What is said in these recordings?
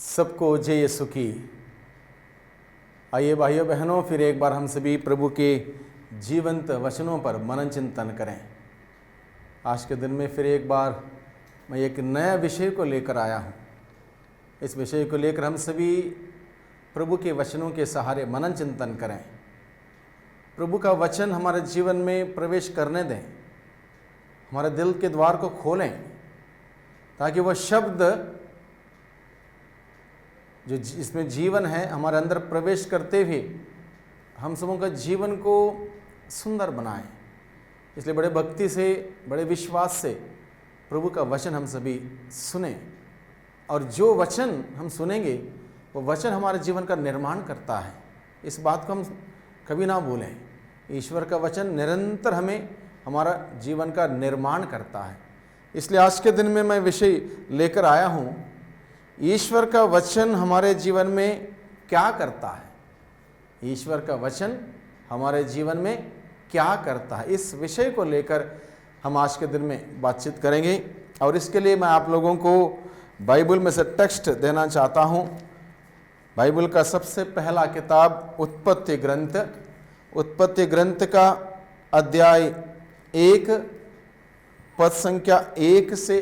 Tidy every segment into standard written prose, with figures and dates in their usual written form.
सबको जय यीशु की। आइए भाइयों बहनों, फिर एक बार हम सभी प्रभु के जीवंत वचनों पर मनन चिंतन करें। आज के दिन में फिर एक बार मैं एक नया विषय को लेकर आया हूँ। इस विषय को लेकर हम सभी प्रभु के वचनों के सहारे मनन चिंतन करें। प्रभु का वचन हमारे जीवन में प्रवेश करने दें, हमारे दिल के द्वार को खोलें, ताकि वह शब्द जो इसमें जीवन है हमारे अंदर प्रवेश करते हुए हम सबों का जीवन को सुंदर बनाएं। इसलिए बड़े भक्ति से, बड़े विश्वास से प्रभु का वचन हम सभी सुने, और जो वचन हम सुनेंगे वो वचन हमारे जीवन का निर्माण करता है। इस बात को हम कभी ना भूलें। ईश्वर का वचन निरंतर हमें हमारा जीवन का निर्माण करता है। इसलिए आज के दिन में मैं विषय लेकर आया हूँ, ईश्वर का वचन हमारे जीवन में क्या करता है। ईश्वर का वचन हमारे जीवन में क्या करता है, इस विषय को लेकर हम आज के दिन में बातचीत करेंगे। और इसके लिए मैं आप लोगों को बाइबल में से टेक्स्ट देना चाहता हूँ। बाइबल का सबसे पहला किताब उत्पत्ति ग्रंथ का अध्याय 1 पद संख्या 1 से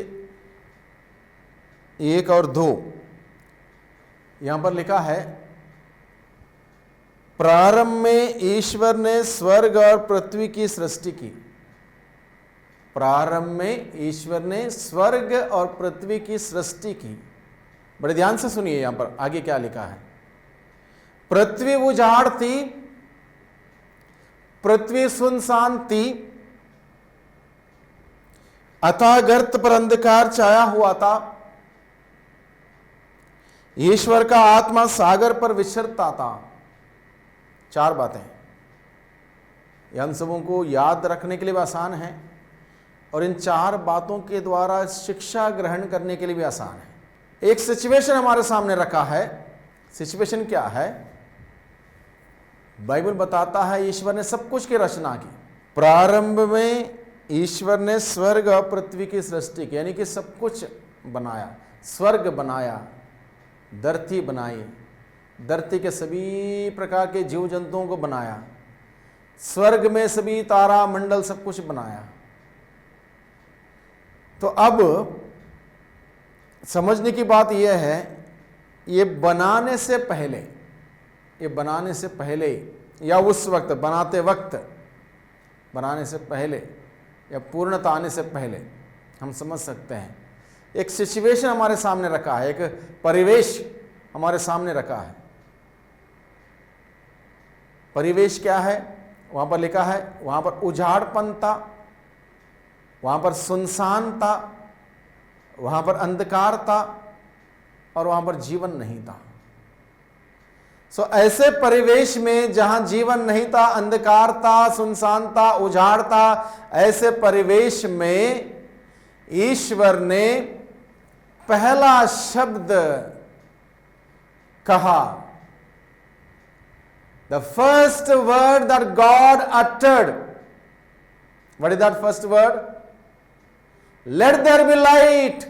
1 और 2। यहां पर लिखा है, प्रारंभ में ईश्वर ने स्वर्ग और पृथ्वी की सृष्टि की। प्रारंभ में ईश्वर ने स्वर्ग और पृथ्वी की सृष्टि की। बड़े ध्यान से सुनिए, यहां पर आगे क्या लिखा है। पृथ्वी उजाड़ थी, पृथ्वी सुनसान थी, अतः गर्त पर अंधकार छाया हुआ था। ईश्वर का आत्मा सागर पर विचरता था। 4 बातें ये हम सबों को याद रखने के लिए भी आसान है, और इन 4 बातों के द्वारा शिक्षा ग्रहण करने के लिए भी आसान है। एक सिचुएशन हमारे सामने रखा है। सिचुएशन क्या है? बाइबल बताता है ईश्वर ने सब कुछ की रचना की। प्रारंभ में ईश्वर ने स्वर्ग और पृथ्वी की सृष्टि की, यानी कि सब कुछ बनाया। स्वर्ग बनाया, धरती बनाई, धरती के सभी प्रकार के जीव जंतुओं को बनाया, स्वर्ग में सभी तारा मंडल सब कुछ बनाया। तो अब समझने की बात यह है, ये बनाने से पहले या उस वक्त, बनाने से पहले या पूर्णता आने से पहले हम समझ सकते हैं एक सिचुएशन हमारे सामने रखा है, एक परिवेश हमारे सामने रखा है। परिवेश क्या है? वहां पर लिखा है, वहां पर उजाड़पन था, वहां पर सुनसान था, वहां पर अंधकार था, और वहां पर जीवन नहीं था। ऐसे परिवेश में जहां जीवन नहीं था, अंधकार था, सुनसान था, उजाड़ था, ऐसे परिवेश में ईश्वर ने पहला शब्द कहा। The first word that God uttered, what is that first word? Let there be light,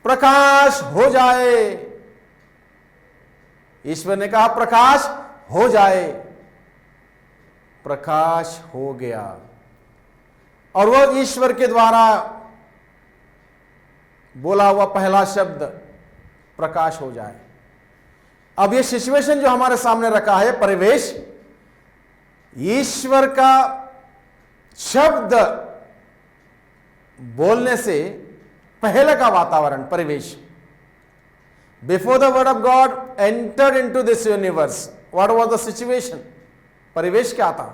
प्रकाश हो जाए। ईश्वर ने कहा प्रकाश हो जाए, प्रकाश हो गया, और वह ईश्वर के द्वारा बोला हुआ पहला शब्द प्रकाश हो जाए। अब यह सिचुएशन जो हमारे सामने रखा है, परिवेश, ईश्वर का शब्द बोलने से पहले का वातावरण, परिवेश। Before the word of God entered into this universe, what was the situation? परिवेश क्या था?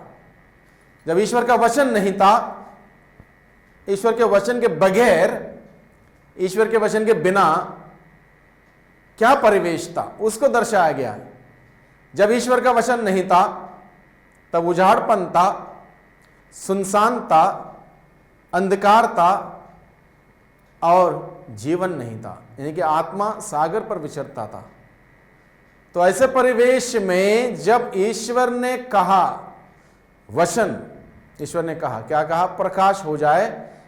जब ईश्वर का वचन नहीं था, ईश्वर के वचन के बगैर, ईश्वर के वचन के बिना क्या परिवेश था, उसको दर्शाया गया। जब ईश्वर का वचन नहीं था, तब उजाड़पन था, सुनसान था, अंधकार था, और जीवन नहीं था, यानी कि आत्मा सागर पर विचरता था। तो ऐसे परिवेश में जब ईश्वर ने कहा वचन, ईश्वर ने कहा, क्या कहा? प्रकाश हो जाए।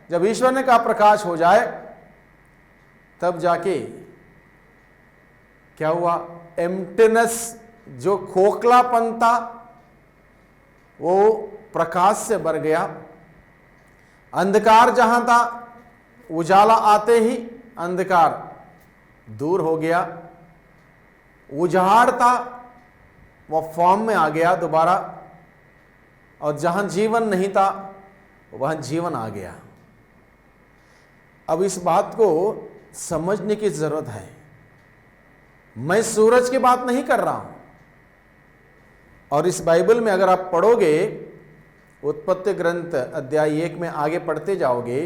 जब ईश्वर ने कहा प्रकाश हो जाए, तब जाके क्या हुआ? एम्प्टीनेस, जो खोखलापन था, वो प्रकाश से भर गया। अंधकार जहां था, उजाला आते ही अंधकार दूर हो गया। उजाड़ था, वह फॉर्म में आ गया दोबारा, और जहां जीवन नहीं था वहां जीवन आ गया। अब इस बात को समझने की जरूरत है। मैं सूरज की बात नहीं कर रहा हूं, और इस बाइबल में अगर आप पढ़ोगे, उत्पत्ति ग्रंथ अध्याय 1 में आगे पढ़ते जाओगे,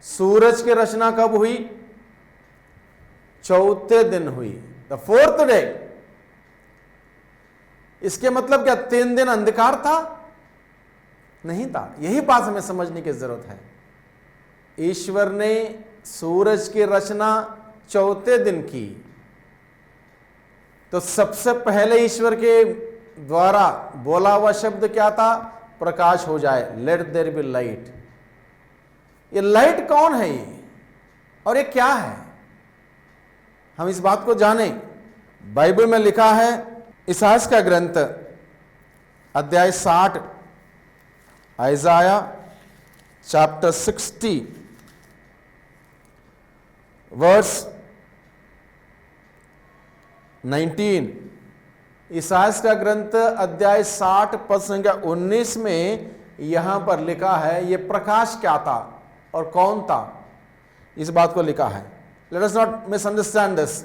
सूरज की रचना कब हुई? चौथे दिन हुई, द 4th डे। इसके मतलब क्या 3 दिन अंधकार था? नहीं था। यही बात हमें समझने की जरूरत है। ईश्वर ने सूरज की रचना चौथे दिन की, तो सबसे पहले ईश्वर के द्वारा बोला हुआ शब्द क्या था? प्रकाश हो जाए, लेट देयर बी लाइट। ये लाइट कौन है ये, और ये क्या है? हम इस बात को जानें। बाइबल में लिखा है, इसायाह का ग्रंथ अध्याय 60, आइजाया चैप्टर 60 वर्स 19। इसायाह का ग्रंथ अध्याय 60 पद संख्या 19 में यहां पर लिखा है, यह प्रकाश क्या था और कौन था, इस बात को लिखा है। Let us not misunderstand this.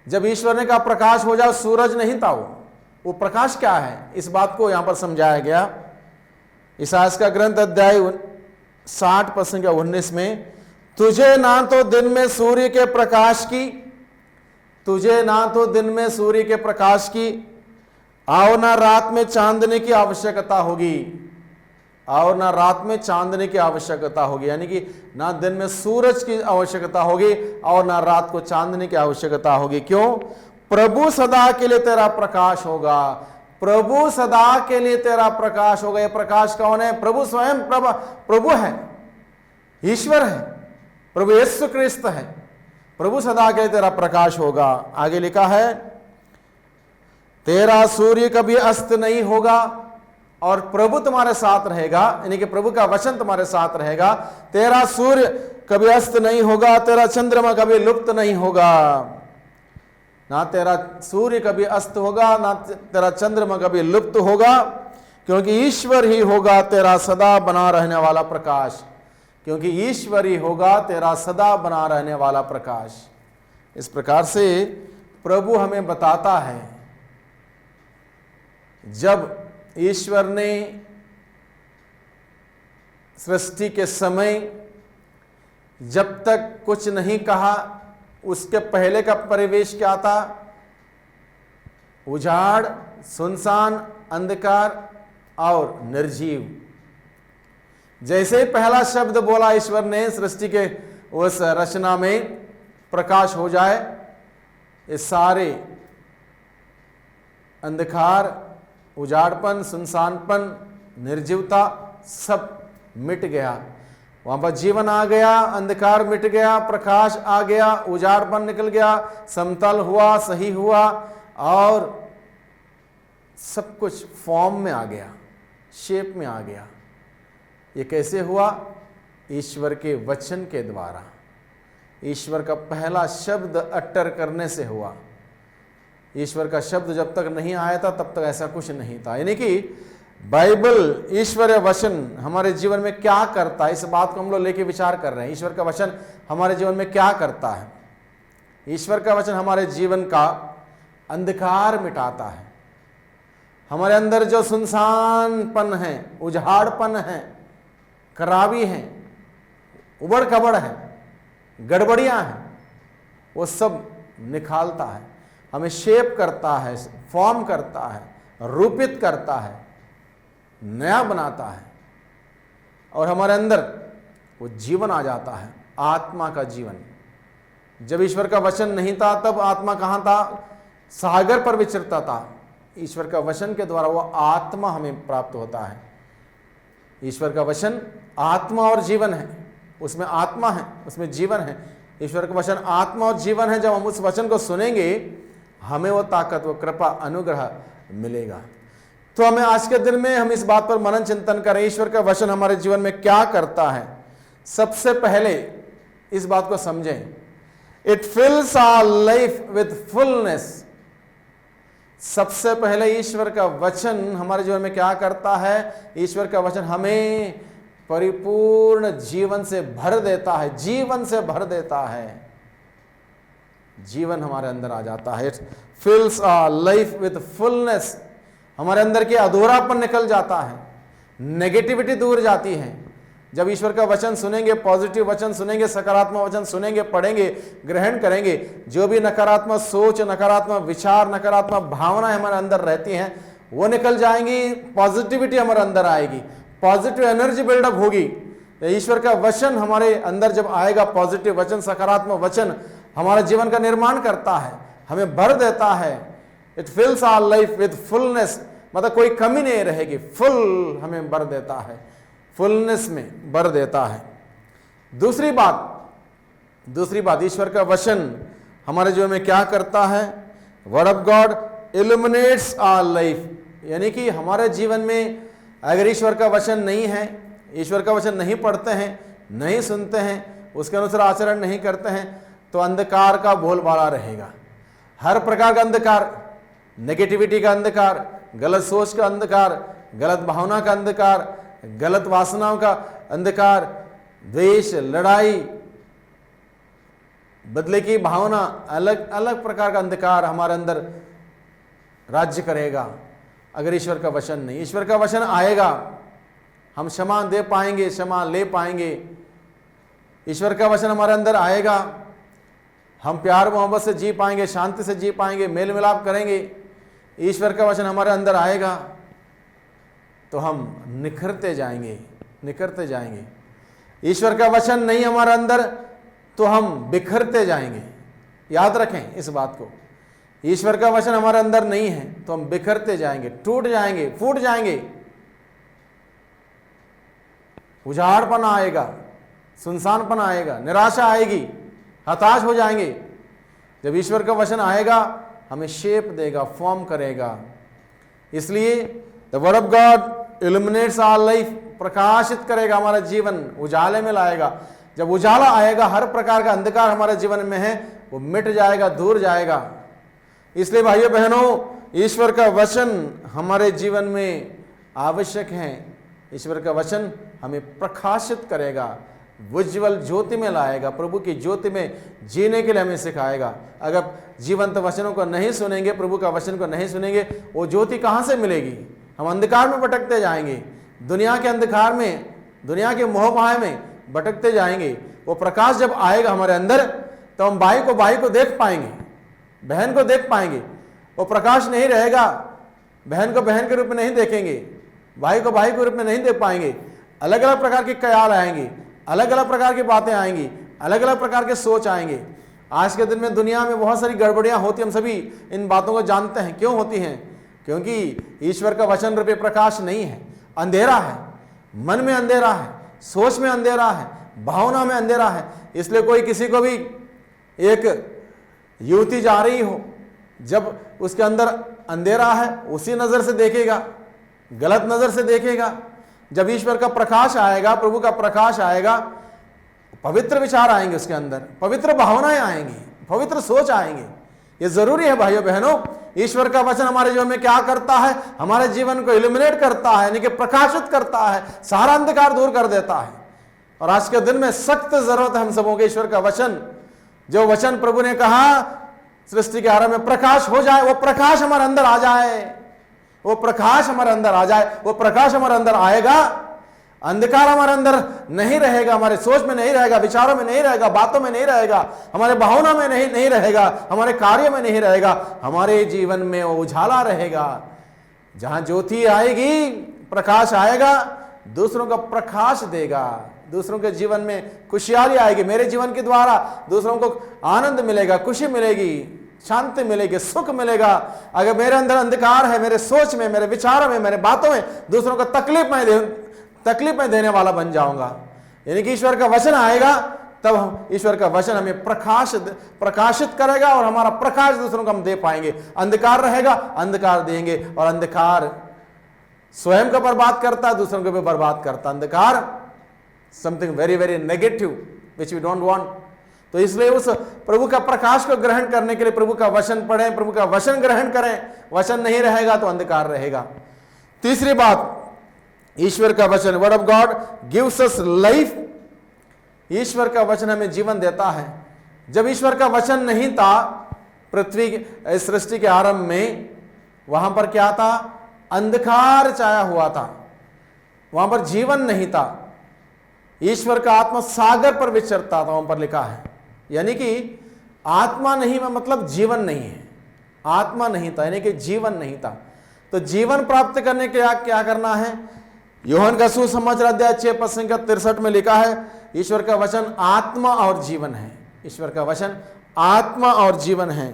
जब ईश्वर ने कहा प्रकाश हो जाओ, सूरज नहीं था वो प्रकाश क्या है, इस बात को यहां पर समझाया गया। इसायाह का ग्रंथ अध्याय 60 पद संख्या 19 में, तुझे ना तो दिन में सूर्य के प्रकाश की, तुझे ना तो दिन में सूर्य के प्रकाश की, आओ ना रात में चांदने की आवश्यकता होगी, आओ ना रात में चांदने की आवश्यकता होगी। यानी कि ना दिन में सूरज की आवश्यकता होगी और ना रात को चांदने की आवश्यकता होगी। क्यों? प्रभु सदा के लिए तेरा प्रकाश होगा, प्रभु सदा के लिए तेरा प्रकाश होगा। यह प्रकाश कौन है? प्रभु स्वयं प्रभु है, ईश्वर है, प्रभु यीशु क्रिस्त है। प्रभु सदा के लिए तेरा प्रकाश होगा। आगे लिखा है, तेरा सूर्य कभी अस्त नहीं होगा, और प्रभु तुम्हारे साथ रहेगा, यानी कि प्रभु का वचन तुम्हारे साथ रहेगा। तेरा सूर्य कभी अस्त नहीं होगा, तेरा चंद्रमा कभी लुप्त नहीं होगा। ना तेरा सूर्य कभी अस्त होगा, ना तेरा चंद्रमा कभी लुप्त होगा, क्योंकि ईश्वर ही होगा तेरा सदा बना रहने वाला प्रकाश, क्योंकि ईश्वर ही होगा तेरा सदा बना रहने वाला प्रकाश। इस प्रकार से प्रभु हमें बताता है, जब ईश्वर ने सृष्टि के समय जब तक कुछ नहीं कहा, उसके पहले का परिवेश क्या था? उजाड़, सुनसान, अंधकार और निर्जीव। जैसे ही पहला शब्द बोला ईश्वर ने सृष्टि के उस रचना में, प्रकाश हो जाए, ये सारे अंधकार, उजाड़पन, सुनसानपन, निर्जीवता सब मिट गया। वहां पर जीवन आ गया, अंधकार मिट गया, प्रकाश आ गया, उजाड़पन निकल गया, समतल हुआ, सही हुआ, और सब कुछ फॉर्म में आ गया, शेप में आ गया। ये कैसे हुआ? ईश्वर के वचन के द्वारा, ईश्वर का पहला शब्द अट्टर करने से हुआ। ईश्वर का शब्द जब तक नहीं आया था तब तक ऐसा कुछ नहीं था। यानी कि बाइबल, ईश्वर वचन हमारे जीवन में क्या करता है, इस बात को हम लोग लेके विचार कर रहे हैं। ईश्वर का वचन हमारे जीवन में क्या करता है? ईश्वर का वचन हमारे जीवन का अंधकार मिटाता है। हमारे अंदर जो सुनसानपन है, उजाड़पन है, खराबी है, उबड़ खबड़ है, गड़बड़ियां हैं, वो सब निकालता है, हमें शेप करता है, फॉर्म करता है, रूपित करता है, नया बनाता है, और हमारे अंदर वो जीवन आ जाता है, आत्मा का जीवन। जब ईश्वर का वचन नहीं था तब आत्मा कहाँ था? सागर पर विचरता था। ईश्वर का वचन के द्वारा वो आत्मा हमें प्राप्त होता है। ईश्वर का वचन आत्मा और जीवन है, उसमें आत्मा है, उसमें जीवन है। ईश्वर का वचन आत्मा और जीवन है। जब हम उस वचन को सुनेंगे हमें वो ताकत, वो कृपा, अनुग्रह मिलेगा। तो हमें आज के दिन में हम इस बात पर मनन चिंतन करें, ईश्वर का वचन हमारे जीवन में क्या करता है। सबसे पहले इस बात को समझें, it fills our life with fullness. सबसे पहले ईश्वर का वचन हमारे जीवन में क्या करता है? ईश्वर का वचन हमें परिपूर्ण जीवन से भर देता है, जीवन से भर देता है, जीवन हमारे अंदर आ जाता है। It fills our life with fullness. हमारे अंदर के अधूरापन निकल जाता है, नेगेटिविटी दूर जाती है। जब ईश्वर का वचन सुनेंगे, पॉजिटिव वचन सुनेंगे, सकारात्मक वचन सुनेंगे, पढ़ेंगे, ग्रहण करेंगे, जो भी नकारात्मक सोच, नकारात्मक विचार, नकारात्मक भावनाएं हमारे अंदर रहती हैं वो निकल जाएंगी, पॉजिटिविटी हमारे अंदर आएगी, पॉजिटिव एनर्जी बिल्डअप होगी। ईश्वर का वचन हमारे अंदर जब आएगा, पॉजिटिव वचन, सकारात्मक वचन हमारे जीवन का निर्माण करता है, हमें भर देता है। It fills our life with fullness, मतलब कोई कमी नहीं रहेगी, फुल हमें भर देता है, फुलनेस में भर देता है। दूसरी बात ईश्वर का वचन हमारे जीवन में क्या करता है? Word of God illuminates our life, यानी कि हमारे जीवन में अगर ईश्वर का वचन नहीं है, ईश्वर का वचन नहीं पढ़ते हैं, नहीं सुनते हैं, उसके अनुसार आचरण नहीं करते हैं, तो अंधकार का बोलबाला रहेगा। हर प्रकार का अंधकार, नेगेटिविटी का अंधकार, गलत सोच का अंधकार, गलत भावना का अंधकार, गलत वासनाओं का अंधकार, द्वेष, लड़ाई, बदले की भावना, अलग अलग प्रकार का अंधकार हमारे अंदर राज्य करेगा अगर ईश्वर का वचन नहीं। ईश्वर का वचन आएगा, हम क्षमा दे पाएंगे, क्षमा ले पाएंगे। ईश्वर का वचन हमारे अंदर आएगा, हम प्यार मोहब्बत से जी पाएंगे, शांति से जी पाएंगे, मेल मिलाप करेंगे। ईश्वर का वचन हमारे अंदर आएगा तो हम निखरते जाएंगे। ईश्वर का वचन नहीं हमारे अंदर तो हम बिखरते जाएंगे। याद रखें इस बात को, ईश्वर का वचन हमारे अंदर नहीं है तो हम बिखरते जाएंगे, टूट जाएंगे, फूट जाएंगे, उजाड़पन आएगा, सुनसानपन आएगा, निराशा आएगी, हताश हो जाएंगे। जब ईश्वर का वचन आएगा हमें शेप देगा, फॉर्म करेगा। इसलिए the word of God illuminates our life, प्रकाशित करेगा हमारा जीवन, उजाले में लाएगा। जब उजाला आएगा, हर प्रकार का अंधकार हमारे जीवन में है वो मिट जाएगा, दूर जाएगा। इसलिए भाइयों बहनों, ईश्वर का वचन हमारे जीवन में आवश्यक है। ईश्वर का वचन हमें प्रकाशित करेगा, उज्ज्वल ज्योति में लाएगा, प्रभु की ज्योति में जीने के लिए हमें सिखाएगा। अगर जीवंत वचनों को नहीं सुनेंगे, प्रभु का वचन को नहीं सुनेंगे, वो ज्योति कहाँ से मिलेगी? हम अंधकार में भटकते जाएंगे, दुनिया के अंधकार में, दुनिया के मोह माया में भटकते जाएंगे। वो प्रकाश जब आएगा हमारे अंदर तो हम भाई को देख पाएंगे, बहन को देख पाएंगे। वो प्रकाश नहीं रहेगा, बहन को बहन के रूप में नहीं देखेंगे, भाई को भाई के रूप में नहीं देख पाएंगे। अलग अलग प्रकार के ख्याल आएंगे, अलग अलग प्रकार की बातें आएंगी, अलग अलग प्रकार के सोच आएंगे। आज के दिन में दुनिया में बहुत सारी गड़बड़ियां होती, हम सभी इन बातों को जानते हैं। क्यों होती हैं? क्योंकि ईश्वर का वचन रूपी प्रकाश नहीं है, अंधेरा है, मन में अंधेरा है, सोच में अंधेरा है, भावना में अंधेरा है। इसलिए कोई किसी को भी, एक युवती जा रही हो, जब उसके अंदर अंधेरा है उसी नजर से देखेगा, गलत नजर से देखेगा। जब ईश्वर का प्रकाश आएगा, प्रभु का प्रकाश आएगा, पवित्र विचार आएंगे उसके अंदर, पवित्र भावनाएं आएंगी, पवित्र सोच आएंगे। ये जरूरी है भाइयों बहनों। ईश्वर का वचन हमारे जीवन में क्या करता है? हमारे जीवन को इल्यूमिनेट करता है, यानी कि प्रकाशित करता है, सारा अंधकार दूर कर देता है। और आज के दिन में सख्त जरूरत है हम सबों के ईश्वर का वचन। जो वचन प्रभु ने कहा सृष्टि के आरंभ में प्रकाश हो जाए, वो प्रकाश हमारे अंदर आ जाए, वो प्रकाश हमारे अंदर आ जाए, वो प्रकाश हमारे अंदर आएगा। अंधकार हमारे अंदर नहीं रहेगा, हमारे सोच में नहीं रहेगा, विचारों में नहीं रहेगा, बातों में नहीं रहेगा, हमारे भावना में नहीं रहेगा, हमारे कार्य में नहीं रहेगा, हमारे जीवन में वो उजाला रहेगा। जहां ज्योति आएगी, प्रकाश आएगा, दूसरों का प्रकाश देगा, दूसरों के जीवन में खुशहाली आएगी। मेरे जीवन के द्वारा दूसरों को आनंद मिलेगा, खुशी मिलेगी, शांति मिलेगी, सुख मिलेगा। अगर मेरे अंदर अंधकार है, मेरे सोच में, मेरे विचारों में, मेरे बातों में, दूसरों को तकलीफ में देने वाला बन जाऊंगा। यानी कि ईश्वर का वचन आएगा तब हम ईश्वर का वचन हमें प्रकाशित करेगा और हमारा प्रकाश दूसरों को हम दे पाएंगे। अंधकार रहेगा, अंधकार देंगे, और अंधकार स्वयं को बर्बाद करता, दूसरों को भी बर्बाद करता। अंधकार something very very negative which we don't want. तो इसलिए उस प्रभु का प्रकाश को ग्रहण करने के लिए प्रभु का वचन पढ़ें, प्रभु का वचन ग्रहण करें। वचन नहीं रहेगा तो अंधकार रहेगा। तीसरी बात, ईश्वर का वचन, word of God gives us life. ईश्वर का वचन हमें जीवन देता है। जब ईश्वर का वचन नहीं था पृथ्वी सृष्टि के आरंभ में, वहां पर क्या था? अंधकार छाया हुआ था, वहां पर जीवन नहीं था। ईश्वर का आत्मा सागर पर विचरता था, वहां पर लिखा है। यानी कि आत्मा नहीं मतलब जीवन नहीं है। आत्मा नहीं था यानी कि जीवन नहीं था। तो जीवन प्राप्त करने के लिए क्या करना है? यूहन्ना का सुसमाचार अध्याय 6:63 में लिखा है, ईश्वर का वचन आत्मा और जीवन है। ईश्वर का वचन आत्मा और जीवन है।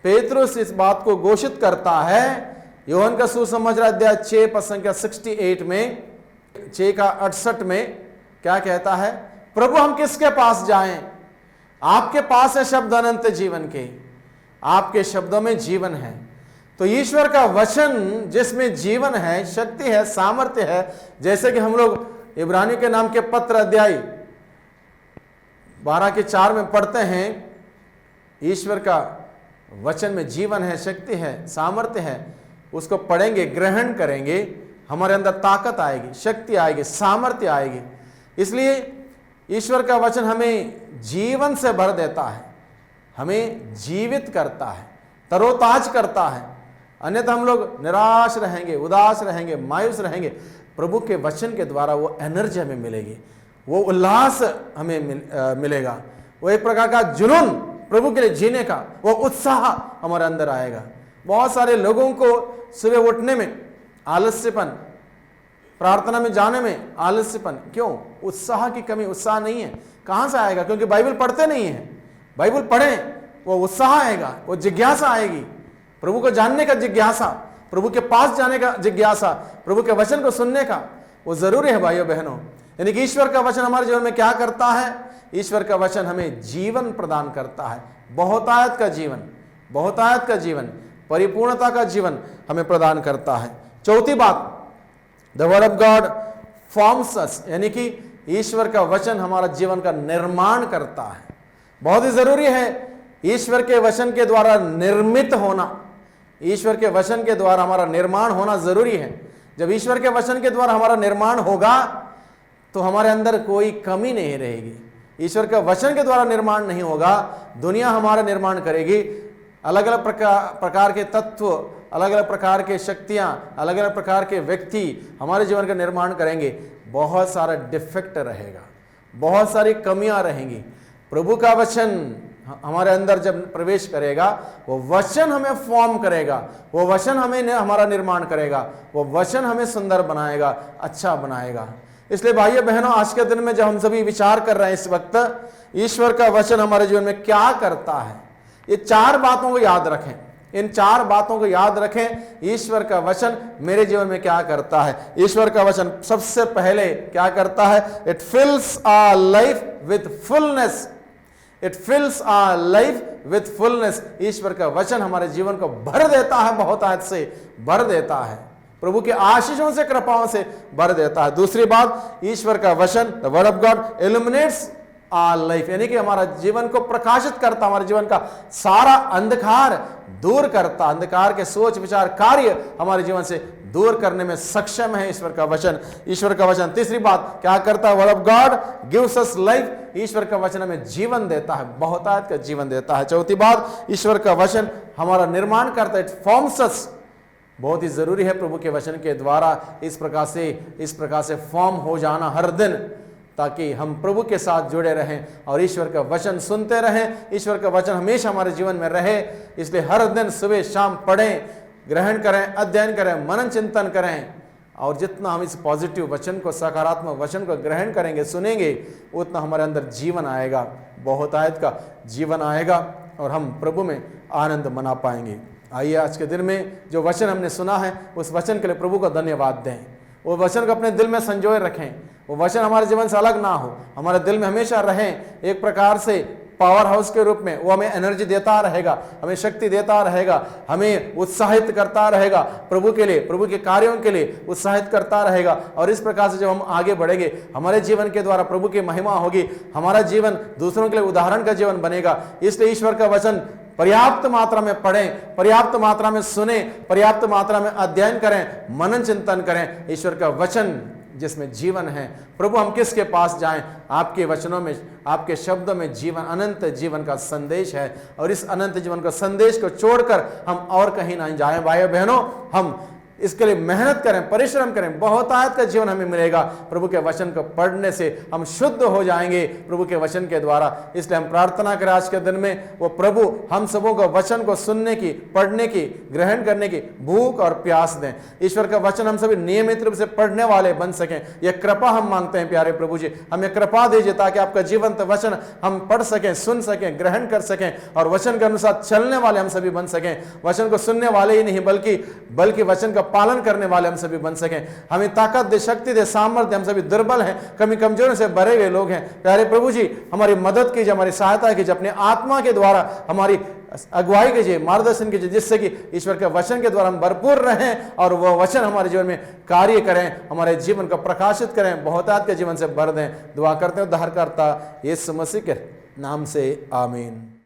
पेतरुस इस बात को घोषित करता है यूहन्ना का सुसमाचार अध्याय 6:68 में, 6:68 में क्या कहता है? प्रभु हम किसके पास जाएं? आपके पास है शब्द अनंत जीवन के, आपके शब्दों में जीवन है। तो ईश्वर का वचन जिसमें जीवन है, शक्ति है, सामर्थ्य है। जैसे कि हम लोग इब्रानियों के नाम के पत्र अध्याय 12:4 में पढ़ते हैं, ईश्वर का वचन में जीवन है, शक्ति है, सामर्थ्य है। उसको पढ़ेंगे, ग्रहण करेंगे, हमारे अंदर ताकत आएगी, शक्ति आएगी, सामर्थ्य आएगी। इसलिए ईश्वर का वचन हमें जीवन से भर देता है, हमें जीवित करता है, तरोताज करता है। अन्यथा हम लोग निराश रहेंगे, उदास रहेंगे, मायूस रहेंगे। प्रभु के वचन के द्वारा वो एनर्जी हमें मिलेगी, वो उल्लास हमें मिलेगा, वो एक प्रकार का जुनून प्रभु के लिए जीने का वो उत्साह हमारे अंदर आएगा। बहुत सारे लोगों को सुबह उठने में आलस्यपन, प्रार्थना में जाने में आलस्यपन, क्यों? उत्साह की कमी, उत्साह नहीं है। कहां से आएगा? क्योंकि बाइबल पढ़ते नहीं है। बाइबल पढ़ें, वो उत्साह आएगा, वो जिज्ञासा आएगी, प्रभु को जानने का जिज्ञासा, प्रभु के पास जाने का जिज्ञासा, प्रभु के वचन को सुनने का, वो जरूरी है भाइयों बहनों। यानी कि ईश्वर का वचन हमारे जीवन में क्या करता है? ईश्वर का वचन हमें जीवन प्रदान करता है, बहुतायत का जीवन, बहुतायत का जीवन, परिपूर्णता का जीवन हमें प्रदान करता है। चौथी बात, the word of God forms us, यानी कि ईश्वर का वचन हमारा जीवन का निर्माण करता है। बहुत ही जरूरी है ईश्वर के वचन के द्वारा निर्मित होना, ईश्वर के वचन के द्वारा हमारा निर्माण होना जरूरी है। जब ईश्वर के वचन के द्वारा हमारा निर्माण होगा तो हमारे अंदर कोई कमी नहीं रहेगी। ईश्वर के वचन के द्वारा निर्माण नहीं होगा, दुनिया हमारा निर्माण करेगी। अलग अलग प्रकार के तत्व, अलग अलग प्रकार के शक्तियां, अलग अलग प्रकार के व्यक्ति हमारे जीवन का निर्माण करेंगे। बहुत सारा डिफेक्ट रहेगा, बहुत सारी कमियां रहेंगी। प्रभु का वचन हमारे अंदर जब प्रवेश करेगा, वो वचन हमें फॉर्म करेगा, वो वचन हमें हमारा निर्माण करेगा, वो वचन हमें सुंदर बनाएगा, अच्छा बनाएगा। इसलिए भाइयों बहनों, आज के दिन में जब हम सभी विचार कर रहे हैं इस वक्त, ईश्वर का वचन हमारे जीवन में क्या करता है, ये 4 बातों को याद रखें। इन 4 बातों को याद रखें। ईश्वर का वचन मेरे जीवन में क्या करता है? ईश्वर का वचन सबसे पहले क्या करता है? It fills our life with fullness. It fills our life with fullness. ईश्वर का वचन हमारे जीवन को भर देता है, बहुतायत से भर देता है, प्रभु के आशीषों से, कृपाओं से भर देता है। दूसरी बात, ईश्वर का वचन, the word of God illuminates our life, यानी कि हमारा जीवन को प्रकाशित करता, हमारे जीवन का सारा अंधकार दूर करता, अंधकार के सोच विचार कार्य हमारे जीवन से दूर करने में सक्षम है ईश्वर का वचन। ईश्वर का वचन तीसरी बात क्या करता है? Word of God gives us life. ईश्वर का वचन हमें जीवन देता है, बहुतायत का जीवन देता है। चौथी बात, ईश्वर का वचन हमारा निर्माण करता है, इट फॉर्म्स अस। बहुत ही जरूरी है प्रभु के वचन के द्वारा इस प्रकार से फॉर्म हो जाना हर दिन, ताकि हम प्रभु के साथ जुड़े रहें और ईश्वर का वचन सुनते रहें, ईश्वर का वचन हमेशा हमारे जीवन में रहे। इसलिए हर दिन सुबह शाम पढ़ें, ग्रहण करें, अध्ययन करें, मनन चिंतन करें। और जितना हम इस पॉजिटिव वचन को, सकारात्मक वचन को ग्रहण करेंगे, सुनेंगे, उतना हमारे अंदर जीवन आएगा, बहुतायत का जीवन आएगा और हम प्रभु में आनंद मना पाएंगे। आइए आज के दिन में जो वचन हमने सुना है, उस वचन के लिए प्रभु को धन्यवाद दें। वो वचन को अपने दिल में संजोए रखें, वो वचन हमारे जीवन से अलग ना हो, हमारे दिल में हमेशा रहें। एक प्रकार से पावर हाउस के रूप में वो हमें एनर्जी देता रहेगा, हमें शक्ति देता रहेगा, हमें उत्साहित करता रहेगा, प्रभु के लिए, प्रभु के कार्यों के लिए उत्साहित करता रहेगा। और इस प्रकार से जब हम आगे बढ़ेंगे, हमारे जीवन के द्वारा प्रभु की महिमा होगी, हमारा जीवन दूसरों के लिए उदाहरण का जीवन बनेगा। इसलिए ईश्वर का वचन पर्याप्त मात्रा में पढ़ें, पर्याप्त मात्रा में सुने, पर्याप्त मात्रा में अध्ययन करें, मनन चिंतन करें। ईश्वर का वचन जिसमें जीवन है। प्रभु हम किसके पास जाएं? आपके वचनों में, आपके शब्दों में जीवन, अनंत जीवन का संदेश है। और इस अनंत जीवन का संदेश को छोड़कर हम और कहीं नहीं जाएं। भाइयों बहनों, हम इसके लिए मेहनत करें, परिश्रम करें, बहुतायत का जीवन हमें मिलेगा। प्रभु के वचन को पढ़ने से हम शुद्ध हो जाएंगे प्रभु के वचन के द्वारा। इसलिए हम प्रार्थना करें आज के दिन में वो प्रभु हम सबों को वचन को सुनने की, पढ़ने की, ग्रहण करने की भूख और प्यास दें। ईश्वर का वचन हम सभी नियमित रूप से पढ़ने वाले बन सकें, यह कृपा हम मांगते हैं। प्यारे प्रभु जी, हमें कृपा दीजिए ताकि आपका जीवंत वचन हम पढ़ सकें, सुन सकें, ग्रहण कर सकें और वचन के अनुसार चलने वाले हम सभी बन सकें। वचन को सुनने वाले ही नहीं बल्कि वचन का पालन करने वाले हम सभी बन सकें। हमें ताकत दे, शक्ति दे, सामर्थ्य। हम सभी दुर्बल हैं, कमी कमजोरियों से भरे हुए लोग हैं। प्यारे प्रभु जी, हमारी मदद कीजिए, हमारी सहायता कीजिए, अपने आत्मा के द्वारा हमारी अगुवाई कीजिए, मार्गदर्शन कीजिए, जिससे कि ईश्वर के वचन के द्वारा हम भरपूर रहें और वह वचन हमारे जीवन में कार्य करें, हमारे जीवन को प्रकाशित करें, बहुतायत के जीवन से भर दें। दुआ करते हैं उद्धारकर्ता यीशु मसीह के नाम से, आमीन।